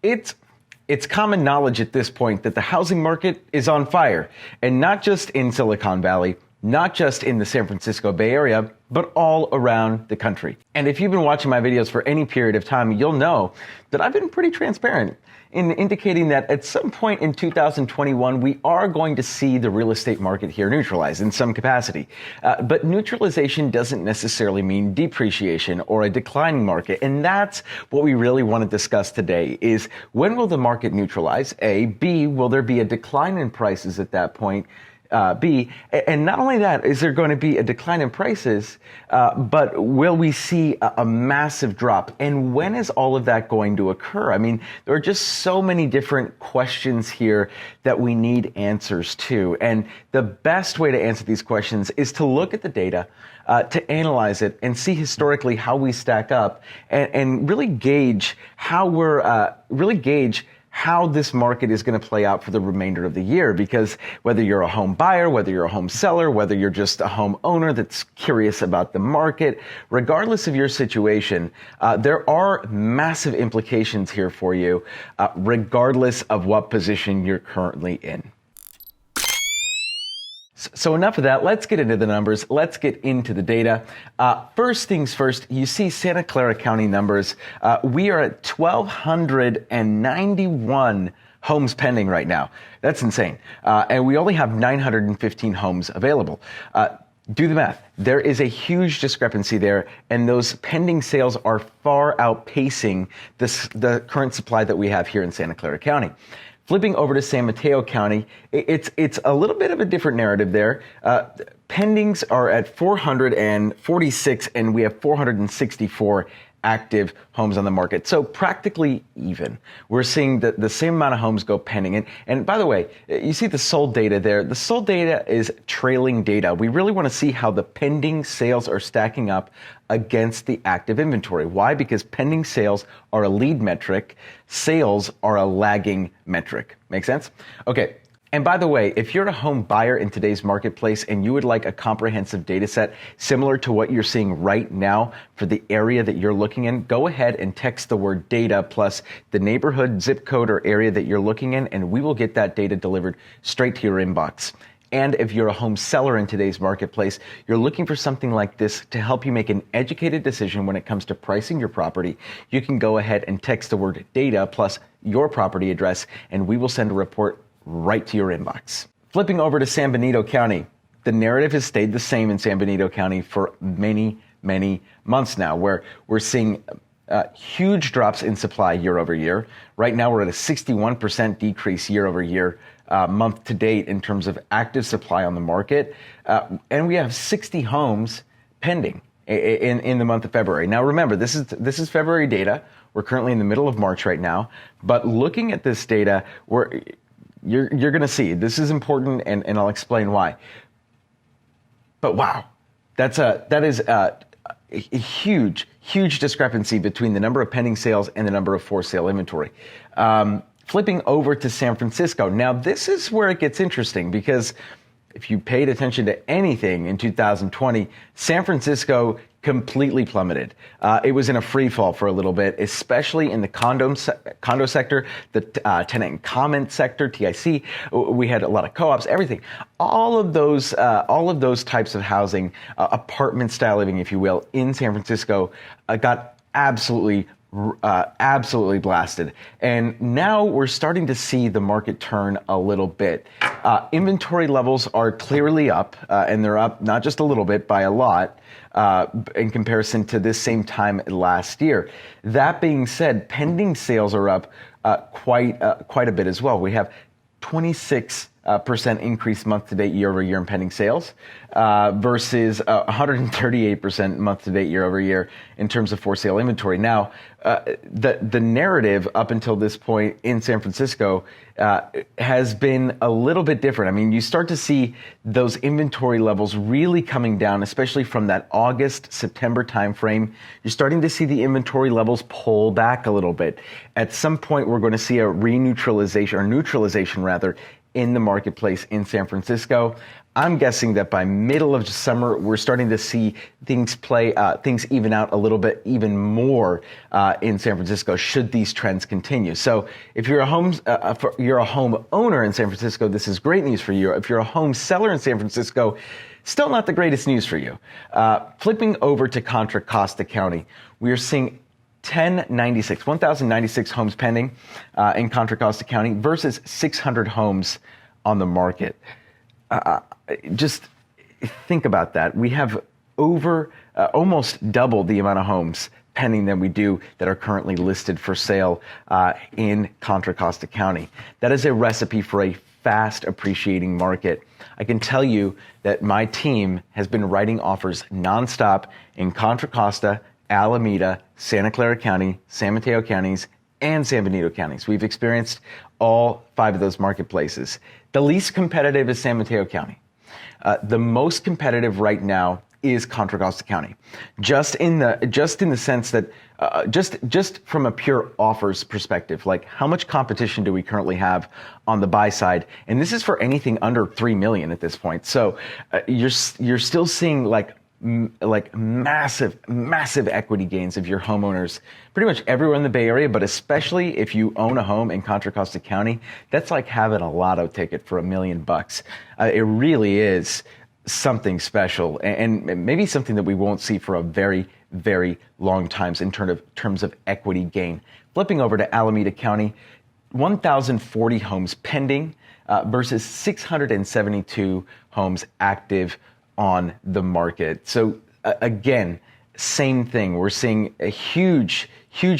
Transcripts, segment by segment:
It's common knowledge at this point that the housing market is on fire, and not just in Silicon Valley, not just in the San Francisco Bay Area, but all around the country. And if you've been watching my videos for any period of time, you'll know that I've been pretty transparent in indicating that at some point in 2021, we are going to see the real estate market here neutralize in some capacity. But neutralization doesn't necessarily mean depreciation or a declining market. And that's what we really want to discuss today is when will the market neutralize? A. B, will there be a decline in prices at that point? B, and not only that, is there going to be a decline in prices, but will we see a massive drop? And when is all of that going to occur? I mean, there are just so many different questions here that we need answers to. And the best way to answer these questions is to look at the data, to analyze it and see historically how we stack up and really gauge how this market is going to play out for the remainder of the year. Because whether you're a home buyer, whether you're a home seller, whether you're just a home owner that's curious about the market, regardless of your situation, there are massive implications here for you, regardless of what position you're currently in. So enough of that. Let's get into the numbers. Let's get into the data. First things first, you see Santa Clara County numbers. We are at 1,291 homes pending right now. That's insane. And we only have 915 homes available. Do the math. There is a huge discrepancy there, and those pending sales are far outpacing the current supply that we have here in Santa Clara County. Flipping over to San Mateo County, it's a little bit of a different narrative there. Pendings are at 446, and we have 464 active homes on the market. So practically even. We're seeing the same amount of homes go pending. And by the way, you see the sold data there. The sold data is trailing data. We really want to see how the pending sales are stacking up against the active inventory. Why? Because pending sales are a lead metric. Sales are a lagging metric. Make sense? Okay. And by the way, if you're a home buyer in today's marketplace and you would like a comprehensive data set similar to what you're seeing right now for the area that you're looking in, go ahead and text the word data plus the neighborhood, zip code, or area that you're looking in, and we will get that data delivered straight to your inbox. And if you're a home seller in today's marketplace, you're looking for something like this to help you make an educated decision when it comes to pricing your property, you can go ahead and text the word data plus your property address, and we will send a report right to your inbox. Flipping over to San Benito County, the narrative has stayed the same in San Benito County for many, many months now, where we're seeing huge drops in supply year over year. Right now, we're at a 61% decrease year over year, month to date in terms of active supply on the market. And we have 60 homes pending in the month of February. Now, remember, this is February data. We're currently in the middle of March right now. But looking at this data, you're going to see this is important, and I'll explain why. But wow, that is a huge discrepancy between the number of pending sales and the number of for sale inventory. Flipping over to San Francisco. Now, this is where it gets interesting, because if you paid attention to anything in 2020, San Francisco completely plummeted. It was in a free fall for a little bit, especially in the condo sector, the tenant and comment sector, TIC. We had a lot of co-ops, everything. All of those types of housing, apartment style living, if you will, in San Francisco, got absolutely blasted. And now we're starting to see the market turn a little bit. Inventory levels are clearly up, and they're up not just a little bit, by a lot, in comparison to this same time last year. That being said, pending sales are up quite a bit as well. We have 26% increase month to date year over year in pending sales, versus 138% month to date year over year in terms of for sale inventory. Now, the narrative up until this point in San Francisco has been a little bit different. I mean, you start to see those inventory levels really coming down, especially from that August, September timeframe. You're starting to see the inventory levels pull back a little bit. At some point, we're going to see a neutralization rather in the marketplace in San Francisco. I'm guessing that by middle of summer, we're starting to see things even out a little bit, even more in San Francisco, should these trends continue. So if you're you're a home owner in San Francisco, this is great news for you. If you're a home seller in San Francisco, still not the greatest news for you. Flipping over to Contra Costa County, we are seeing 1,096 homes pending in Contra Costa County versus 600 homes on the market. Just think about that. We have over almost double the amount of homes pending than we do that are currently listed for sale in Contra Costa County. That is a recipe for a fast appreciating market. I can tell you that my team has been writing offers nonstop in Contra Costa, Alameda, Santa Clara County, San Mateo counties, and San Benito counties. We've experienced all 5 of those marketplaces. The least competitive is San Mateo County. The most competitive right now is Contra Costa County. Just in the sense that just from a pure offers perspective, like how much competition do we currently have on the buy side? And this is for anything under 3 million at this point. So you're still seeing like massive equity gains of your homeowners pretty much everywhere in the Bay Area, but especially if you own a home in Contra Costa County. That's like having a lotto ticket for $1 million. It really is something special, and maybe something that we won't see for a very, very long time in terms of equity gain. Flipping over to Alameda County, 1,040 homes pending versus 672 homes active on the market. So again, same thing. We're seeing a huge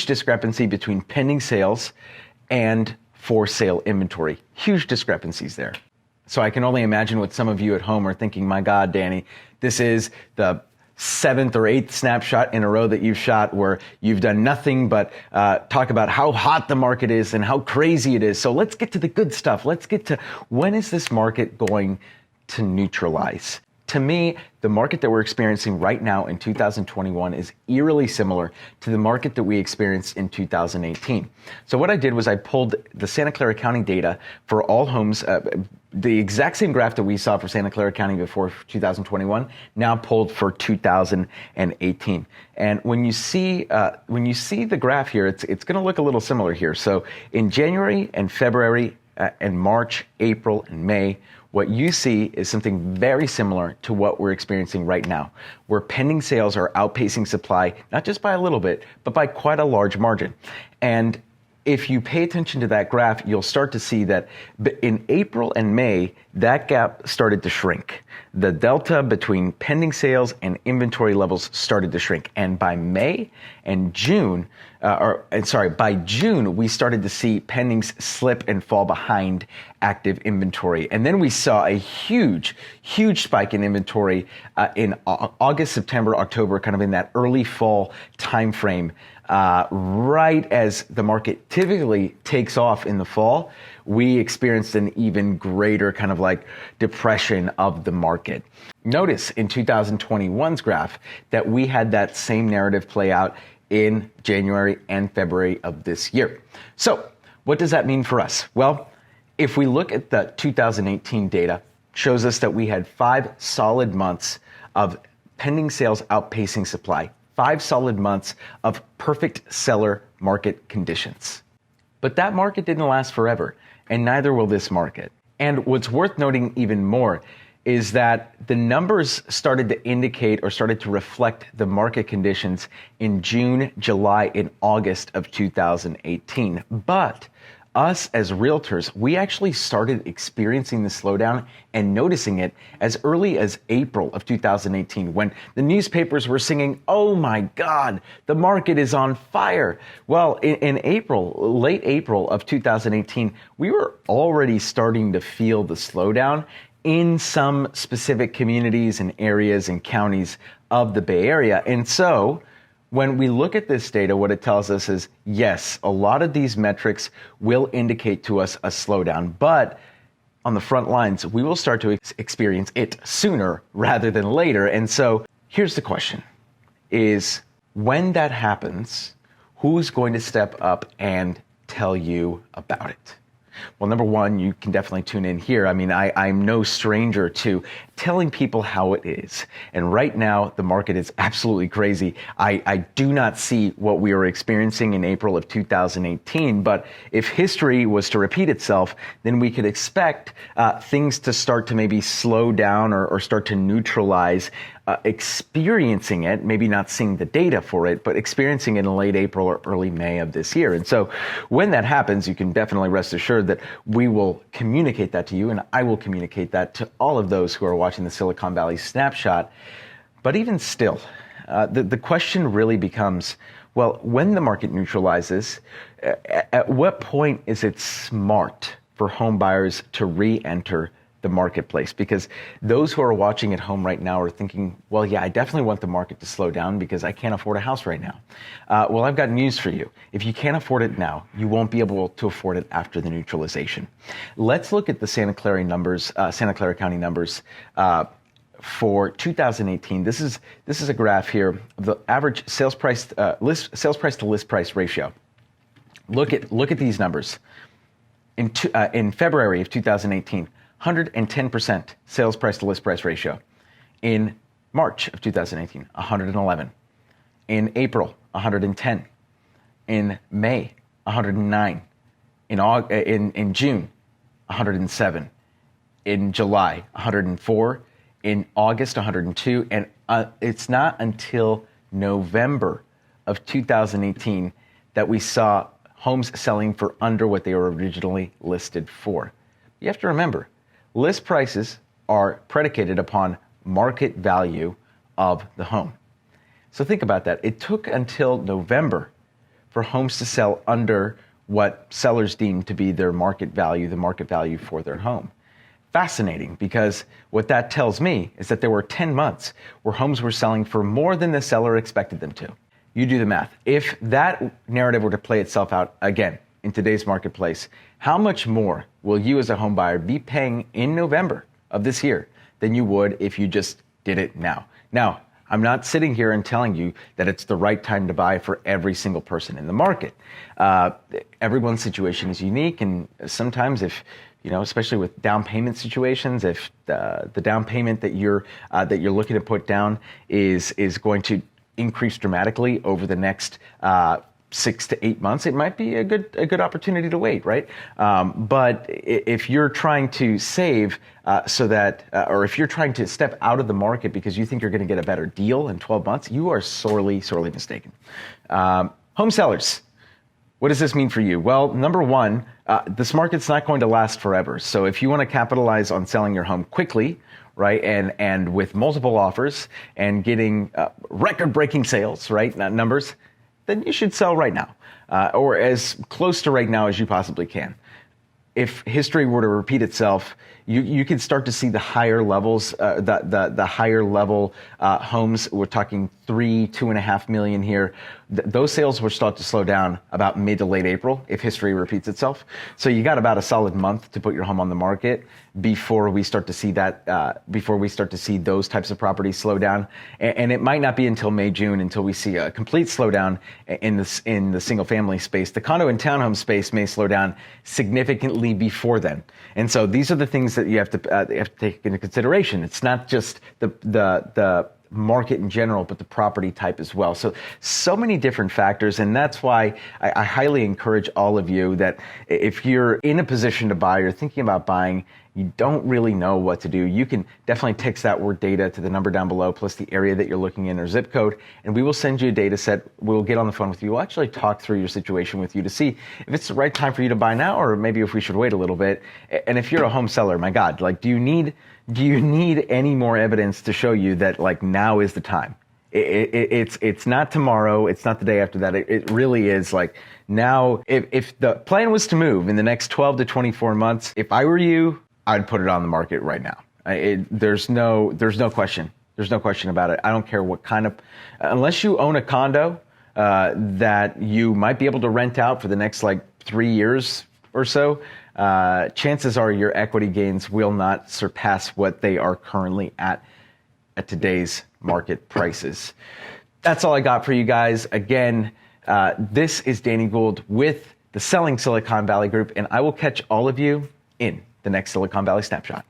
discrepancy between pending sales and for sale inventory. Huge discrepancies there. So I can only imagine what some of you at home are thinking, my God, Danny, this is the 7th or 8th snapshot in a row that you've shot where you've done nothing but talk about how hot the market is and how crazy it is. So let's get to the good stuff. Let's get to when is this market going to neutralize? To me, the market that we're experiencing right now in 2021 is eerily similar to the market that we experienced in 2018. So what I did was I pulled the Santa Clara County data for all homes, the exact same graph that we saw for Santa Clara County before 2021, now pulled for 2018. And when you see the graph here, it's going to look a little similar here. So in January and February and March, April and May, what you see is something very similar to what we're experiencing right now, where pending sales are outpacing supply, not just by a little bit, but by quite a large margin. And if you pay attention to that graph, you'll start to see that in April and May, that gap started to shrink. The delta between pending sales and inventory levels started to shrink. And by May and June, by June, we started to see pendings slip and fall behind active inventory. And then we saw a huge spike in inventory in August, September, October, kind of in that early fall timeframe. Right as the market typically takes off in the fall, we experienced an even greater kind of like depression of the market. Notice in 2021's graph that we had that same narrative play out in January and February of this year. So what does that mean for us? Well, if we look at the 2018 data, shows us that we had 5 solid months of pending sales outpacing supply. 5 solid months of perfect seller market conditions. But that market didn't last forever, and neither will this market. And what's worth noting even more is that the numbers started to indicate or started to reflect the market conditions in June, July, and August of 2018. But us as realtors, we actually started experiencing the slowdown and noticing it as early as April of 2018, when the newspapers were singing, "Oh my God, the market is on fire." Well, in April, late April of 2018, we were already starting to feel the slowdown in some specific communities and areas and counties of the Bay Area. And so when we look at this data, what it tells us is, yes, a lot of these metrics will indicate to us a slowdown, but on the front lines, we will start to experience it sooner rather than later. And so here's the question, is when that happens, who's going to step up and tell you about it? Well, number one, you can definitely tune in here. I mean, I'm no stranger to telling people how it is. And right now, the market is absolutely crazy. I do not see what we were experiencing in April of 2018. But if history was to repeat itself, then we could expect things to start to maybe slow down or start to neutralize. Experiencing it, maybe not seeing the data for it, but experiencing it in late April or early May of this year. And so when that happens, you can definitely rest assured that we will communicate that to you, and I will communicate that to all of those who are watching the Silicon Valley Snapshot. But even still, the question really becomes, well, when the market neutralizes, at what point is it smart for home buyers to re-enter the marketplace? Because those who are watching at home right now are thinking, well, yeah, I definitely want the market to slow down because I can't afford a house right now. Well, I've got news for you. If you can't afford it now, you won't be able to afford it after the neutralization. Let's look at the Santa Clara County numbers for 2018. This is a graph here of the average sales price to list price ratio. Look at these numbers. In February of 2018, 110% sales price to list price ratio. In March of 2018, 111. In April, 110. In May, 109. In June, 107. In July, 104. In August, 102. And it's not until November of 2018 that we saw homes selling for under what they were originally listed for. You have to remember, list prices are predicated upon market value of the home. So think about that. It took until November for homes to sell under what sellers deemed to be their market value, the market value for their home. Fascinating, because what that tells me is that there were 10 months where homes were selling for more than the seller expected them to. You do the math. If that narrative were to play itself out again in today's marketplace, how much more will you as a home buyer be paying in November of this year than you would if you just did it now? Now, I'm not sitting here and telling you that it's the right time to buy for every single person in the market. Everyone's situation is unique, and sometimes especially with down payment situations, if the down payment that you're looking to put down is going to increase dramatically over the next 6 to 8 months, it might be a good opportunity to wait, right? But if you're trying to save or if you're trying to step out of the market because you think you're going to get a better deal in 12 months, you are sorely mistaken. Home sellers, what does this mean for you? Well, number one, this market's not going to last forever. So if you want to capitalize on selling your home quickly, right, and with multiple offers and getting record-breaking sales, right, numbers, then you should sell right now, or as close to right now as you possibly can. If history were to repeat itself, you could start to see the higher levels, the higher level homes. We're talking 2.5 million here. Those sales will start to slow down about mid to late April if history repeats itself. So you got about a solid month to put your home on the market before we start to see those types of properties slow down. And it might not be until May, June until we see a complete slowdown in the single family space. The condo and townhome space may slow down significantly before then. And so these are the things that you have to take into consideration. It's not just the market in general, but the property type as well. So many different factors, and that's why I highly encourage all of you that if you're in a position to buy or thinking about buying, you don't really know what to do, you can definitely text that word data to the number down below, plus the area that you're looking in or zip code, and we will send you a data set. We'll get on the phone with you. We'll actually talk through your situation with you to see if it's the right time for you to buy now, or maybe if we should wait a little bit. And if you're a home seller, my God, do you need any more evidence to show you that now is the time? It's not tomorrow. It's not the day after that. It really is now. If the plan was to move in the next 12 to 24 months, if I were you, I'd put it on the market right now. There's no question. There's no question about it. I don't care what kind of, unless you own a condo that you might be able to rent out for the next 3 years or so, chances are your equity gains will not surpass what they are currently at today's market prices. That's all I got for you guys. Again, this is Danny Gould with the selling Silicon Valley Group, and I will catch all of you in the next Silicon Valley Snapshot.